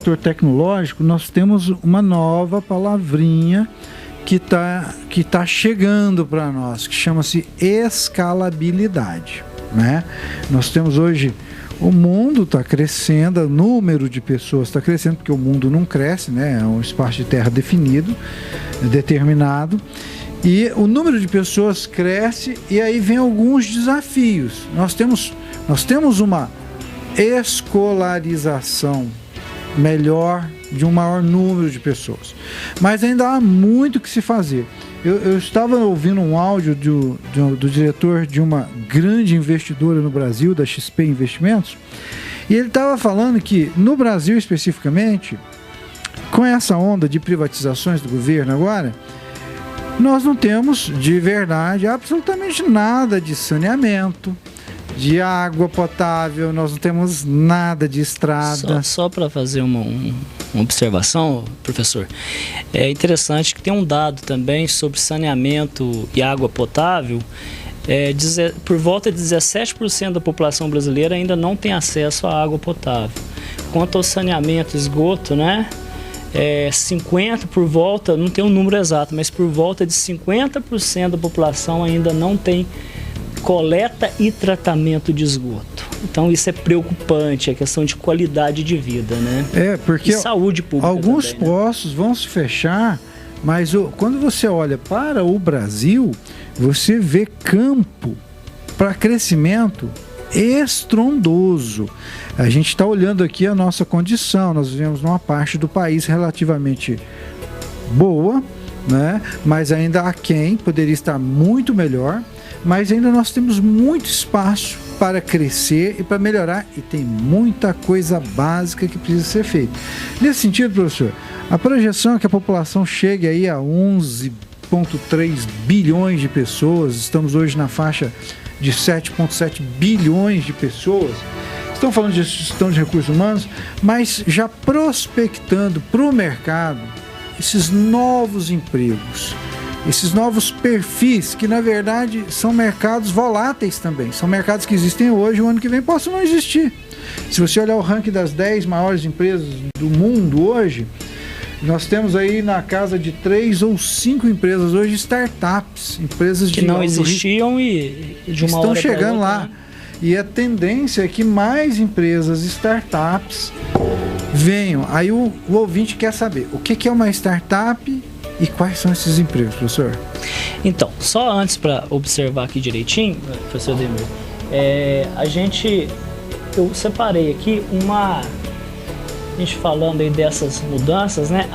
setor tecnológico, nós temos uma nova palavrinha que tá chegando para nós, que chama-se escalabilidade, né? Nós temos hoje, o mundo está crescendo, o número de pessoas está crescendo, porque o mundo não cresce, né? É um espaço de terra definido, determinado, e o número de pessoas cresce, e aí vem alguns desafios. Nós temos uma escolarização melhor de um maior número de pessoas, mas ainda há muito que se fazer. Eu estava ouvindo um áudio do diretor de uma grande investidora no Brasil, da XP Investimentos, e ele estava falando que no Brasil especificamente, com essa onda de privatizações do governo agora, nós não temos de verdade absolutamente nada de saneamento, de água potável, nós não temos nada de estrada. Só para fazer uma observação, professor, é interessante que tem um dado também sobre saneamento e água potável. Por volta de 17% da população brasileira ainda não tem acesso à água potável. Quanto ao saneamento, esgoto, né? 50 por volta, não tem um número exato, mas por volta de 50% da população ainda não tem coleta e tratamento de esgoto. Então isso é preocupante, a questão de qualidade de vida, né? Porque e saúde pública alguns também, poços, né, vão se fechar, mas quando você olha para o Brasil, você vê campo para crescimento estrondoso. A gente está olhando aqui a nossa condição, nós vivemos numa parte do país relativamente boa, né? Mas ainda aquém, poderia estar muito melhor, mas ainda nós temos muito espaço para crescer e para melhorar, e tem muita coisa básica que precisa ser feita. Nesse sentido, professor, a projeção é que a população chegue aí a 11,3 bilhões de pessoas, estamos hoje na faixa de 7,7 bilhões de pessoas. Estão falando de gestão de recursos humanos, mas já prospectando para o mercado esses novos empregos, esses novos perfis, que na verdade são mercados voláteis também, são mercados que existem hoje, o ano que vem possam não existir. Se você olhar o ranking das 10 maiores empresas do mundo hoje, nós temos aí na casa de 3 ou 5 empresas hoje, startups, empresas que não existiam e de uma estão hora chegando outra, lá, né? E a tendência é que mais empresas, startups venham. Aí o ouvinte quer saber o que é uma startup e quais são esses empregos, professor? Então, só antes para observar aqui direitinho, professor Demir, eu separei aqui a gente falando aí dessas mudanças, né?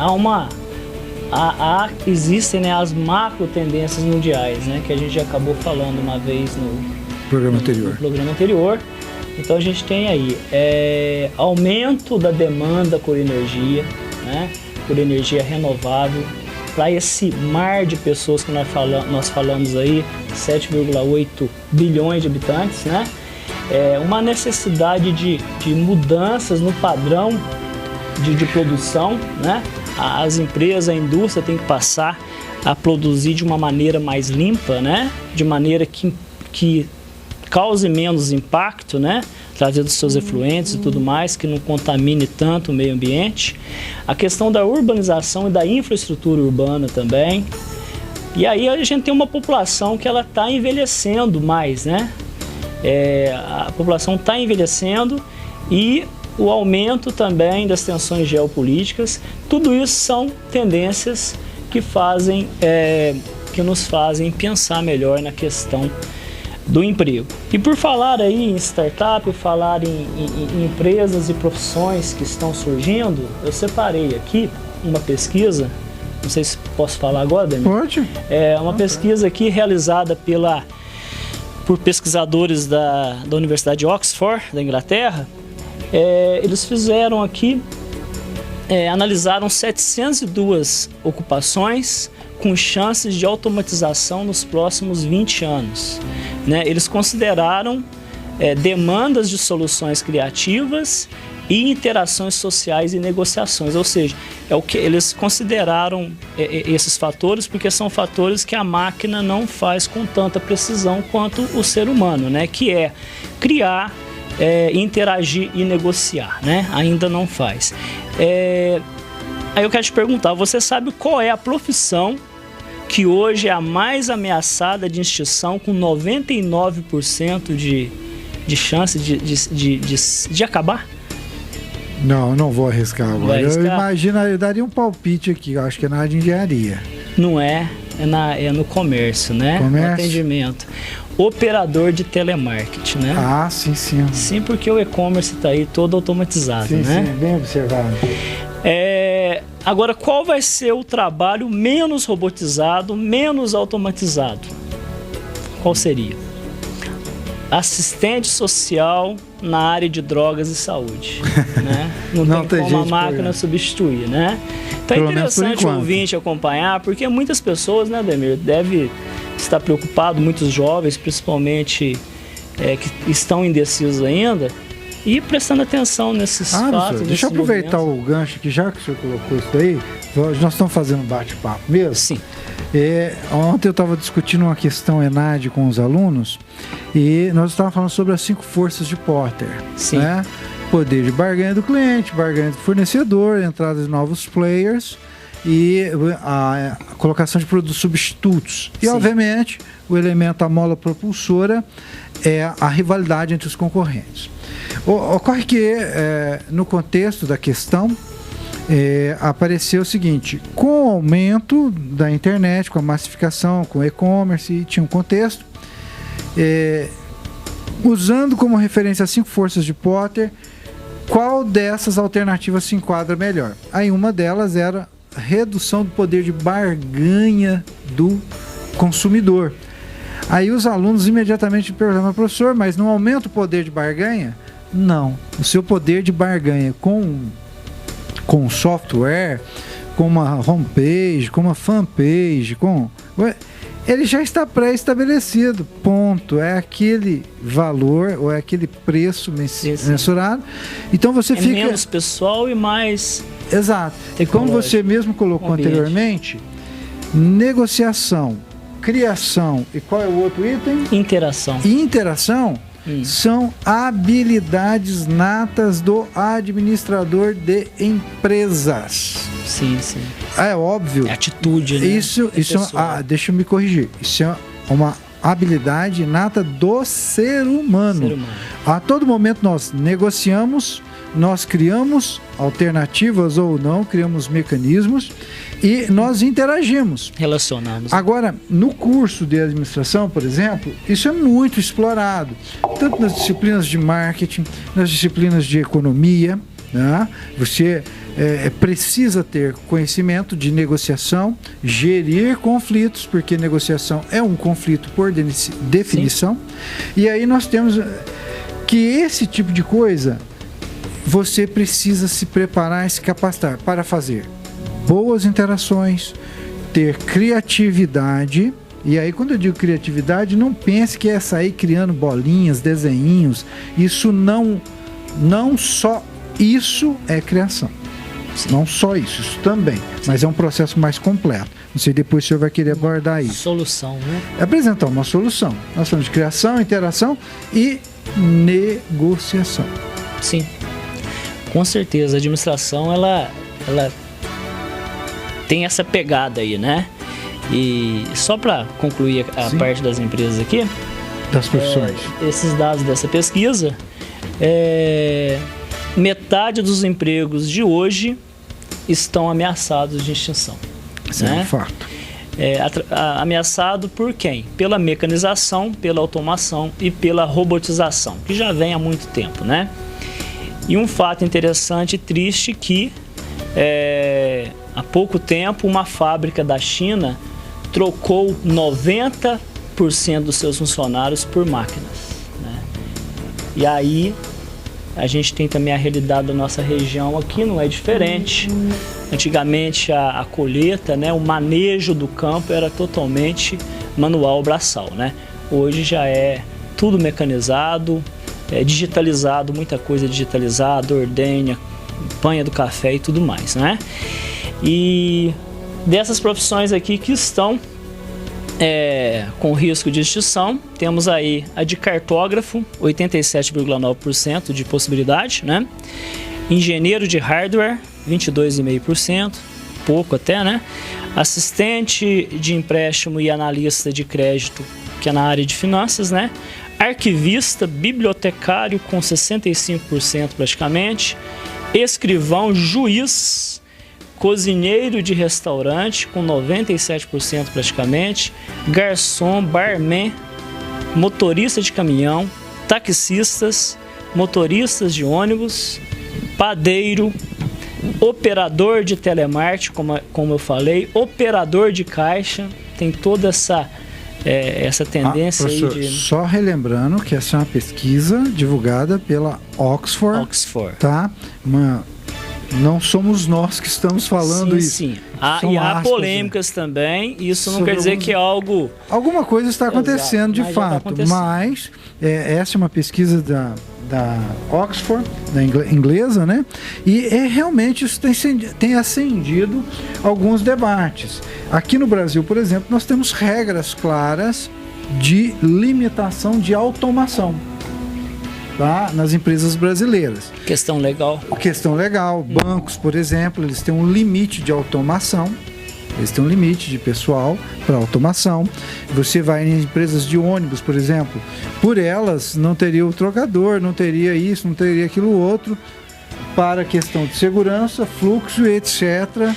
Existem, né, as macro tendências mundiais, né? Que a gente já acabou falando uma vez no programa anterior. Então a gente tem aí aumento da demanda por energia, né? Por energia renovável, para esse mar de pessoas que nós falamos aí, 7,8 bilhões de habitantes, né? Uma necessidade de mudanças no padrão de produção, né? As empresas, a indústria tem que passar a produzir de uma maneira mais limpa, né? De maneira que cause menos impacto, né? Através dos seus efluentes e tudo mais, que não contamine tanto o meio ambiente. A questão da urbanização e da infraestrutura urbana também. E aí a gente tem uma população que ela está envelhecendo mais, né? A população está envelhecendo e o aumento também das tensões geopolíticas. Tudo isso são tendências que nos fazem pensar melhor na questão do emprego. E por falar aí em startup, falar em empresas e profissões que estão surgindo, eu separei aqui uma pesquisa, não sei se posso falar agora, Demir? Pode. Uma pesquisa aqui realizada por pesquisadores da Universidade de Oxford, da Inglaterra. Eles fizeram aqui, analisaram 702 ocupações com chances de automatização nos próximos 20 anos. Né? Eles consideraram demandas de soluções criativas e interações sociais e negociações, ou seja, o que eles consideraram esses fatores, porque são fatores que a máquina não faz com tanta precisão quanto o ser humano, né? Que é criar interagir e negociar, né? Ainda não faz. Aí eu quero te perguntar, você sabe qual é a profissão que hoje é a mais ameaçada de extinção, com 99% de chance de acabar? Não vou arriscar agora. Eu imagino, eu daria um palpite aqui, eu acho que é na área de engenharia. Não é no comércio, né? Comércio? No atendimento. Operador de telemarketing, né? Ah, sim. Sim, porque o e-commerce está aí todo automatizado, né? Sim, bem observado. Agora, qual vai ser o trabalho menos robotizado, menos automatizado? Qual seria? Assistente social na área de drogas e saúde, né? Não tem como a máquina substituir, né? Então é interessante o ouvinte acompanhar, porque muitas pessoas, né, Ademir, deve estar preocupado, muitos jovens, principalmente, que estão indecisos ainda, e prestando atenção nesses fatos. Deixa eu aproveitar o gancho que já que o senhor colocou isso aí, nós estamos fazendo um bate-papo mesmo. Sim. Ontem eu estava discutindo uma questão ENAD com os alunos e nós estávamos falando sobre as 5 forças de Porter. Sim. Né? Poder de barganha do cliente, barganha do fornecedor, entrada de novos players e a colocação de produtos substitutos. E, obviamente, o elemento, a mola propulsora, é a rivalidade entre os concorrentes. Ocorre que, no contexto da questão, apareceu o seguinte: com o aumento da internet, com a massificação, com o e-commerce, tinha um contexto, usando como referência as 5 forças de Porter, qual dessas alternativas se enquadra melhor? Aí uma delas era redução do poder de barganha do consumidor. Aí os alunos imediatamente perguntaram: professor, mas não aumenta o poder de barganha? Não, o seu poder de barganha com software, com uma homepage, com uma fanpage, ele já está pré-estabelecido, ponto. É aquele valor ou é aquele preço mensurado. Então você fica menos pessoal e mais. Exato. E como você mesmo colocou anteriormente, negociação, criação e qual é o outro item? Interação são habilidades natas do administrador de empresas. Sim. É óbvio. É atitude, né? Isso deixa eu me corrigir. Isso é uma habilidade nata do ser humano. A todo momento nós negociamos, nós criamos alternativas ou não, criamos mecanismos e nós interagimos. Relacionamos. Agora, no curso de administração, por exemplo, isso é muito explorado, tanto nas disciplinas de marketing, nas disciplinas de economia, né? Você precisa ter conhecimento de negociação, gerir conflitos, porque negociação é um conflito por definição. Sim. E aí nós temos que esse tipo de coisa você precisa se preparar e se capacitar para fazer boas interações, ter criatividade. E aí, quando eu digo criatividade, não pense que é sair criando bolinhas, desenhinhos. Isso não só isso é criação. Sim. Não só isso também. Sim. Mas é um processo mais completo. Não sei, depois o senhor vai querer abordar isso. Solução, né? Apresentar uma solução. Nós falamos de criação, interação e negociação. Sim. Com certeza, a administração, ela tem essa pegada aí, né? E só para concluir a parte das empresas aqui, das profissões, esses dados dessa pesquisa, metade dos empregos de hoje estão ameaçados de extinção. Isso é um fato. Ameaçado por quem? Pela mecanização, pela automação e pela robotização, que já vem há muito tempo, né? E um fato interessante e triste que há pouco tempo uma fábrica da China trocou 90% dos seus funcionários por máquinas, né? E aí a gente tem também a realidade da nossa região aqui, não é diferente. Antigamente a colheita, né, o manejo do campo era totalmente manual, braçal, né? Hoje já é tudo mecanizado, digitalizado, muita coisa digitalizada, ordenha, panha do café e tudo mais, né? E dessas profissões aqui que estão com risco de extinção. Temos aí a de cartógrafo, 87,9% de possibilidade, né? Engenheiro de hardware, 22,5%, pouco até, né? Assistente de empréstimo e analista de crédito, que é na área de finanças, né? Arquivista, bibliotecário com 65% praticamente, escrivão, juiz, cozinheiro de restaurante com 97% praticamente, garçom, barman, motorista de caminhão, taxistas, motoristas de ônibus, padeiro, operador de telemarketing, como eu falei, operador de caixa, tem toda essa tendência professor, aí de... Só relembrando que essa é uma pesquisa divulgada pela Oxford. Tá? Não somos nós que estamos falando isso. Sim. E há polêmicas também, isso não quer dizer que é algo... Alguma coisa está acontecendo de fato, mas essa é uma pesquisa da Oxford, da inglesa, né? E realmente isso tem acendido alguns debates. Aqui no Brasil, por exemplo, nós temos regras claras de limitação de automação, tá? Nas empresas brasileiras. Questão legal. Bancos, por exemplo, eles têm um limite de automação. Eles têm um limite de pessoal para automação. Você vai em empresas de ônibus, por exemplo, por elas não teria o trocador, não teria isso, não teria aquilo outro, para questão de segurança, fluxo, etc.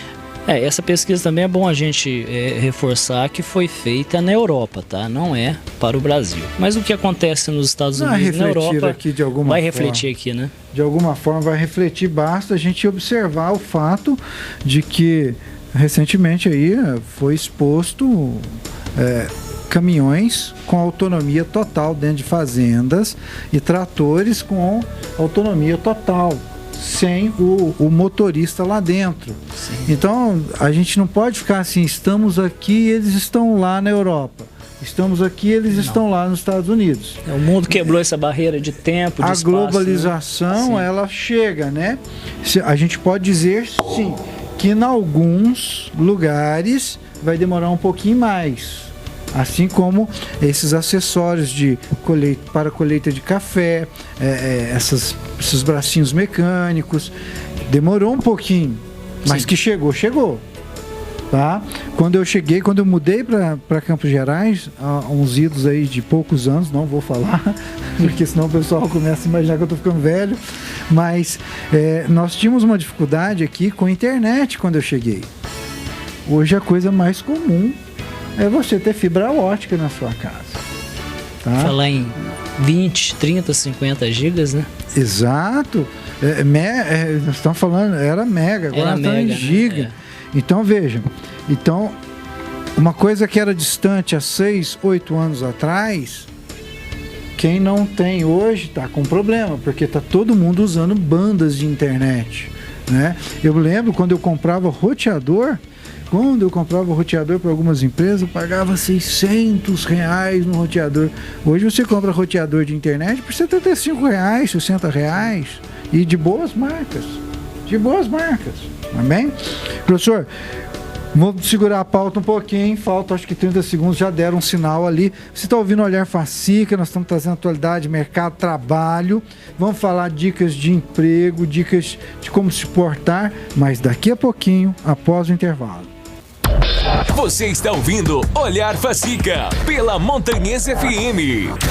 Essa pesquisa também é bom a gente reforçar que foi feita na Europa, tá? Não é para o Brasil. Mas o que acontece nos Estados Unidos e na Europa aqui de alguma vai refletir aqui, né? De alguma forma vai refletir, basta a gente observar o fato de que recentemente aí foi exposto caminhões com autonomia total dentro de fazendas e tratores com autonomia total, sem o motorista lá dentro. Sim. Então a gente não pode ficar assim, estamos aqui, eles estão lá na Europa. Estamos aqui, eles estão lá nos Estados Unidos. O mundo quebrou essa barreira de tempo, de espaço. A globalização, né? Ela chega, né? A gente pode dizer, sim, que em alguns lugares vai demorar um pouquinho mais. Assim como esses acessórios para colheita de café, esses bracinhos mecânicos. Demorou um pouquinho, mas sim, que chegou. Tá? Quando eu mudei para Campos Gerais, há uns idos aí de poucos anos, não vou falar, porque senão o pessoal começa a imaginar que eu estou ficando velho, mas nós tínhamos uma dificuldade aqui com a internet quando eu cheguei. Hoje a coisa mais comum é você ter fibra ótica na sua casa. Tá? Falar em 20, 30, 50 gigas, né? Exato. Nós estamos falando, era mega, agora está em giga. Né? Então vejam, uma coisa que era distante há 6, 8 anos atrás, quem não tem hoje está com problema, porque está todo mundo usando bandas de internet, né? Eu lembro quando eu comprava roteador para algumas empresas, eu pagava R$600 no roteador. Hoje você compra roteador de internet por R$75, R$60 e de boas marcas. Amém? Professor, vou segurar a pauta um pouquinho, falta acho que 30 segundos, já deram um sinal ali. Você está ouvindo o Olhar Facica, nós estamos trazendo atualidade, mercado, trabalho, vamos falar dicas de emprego, dicas de como se portar, mas daqui a pouquinho, após o intervalo. Você está ouvindo Olhar Facica, pela Montanhesa FM.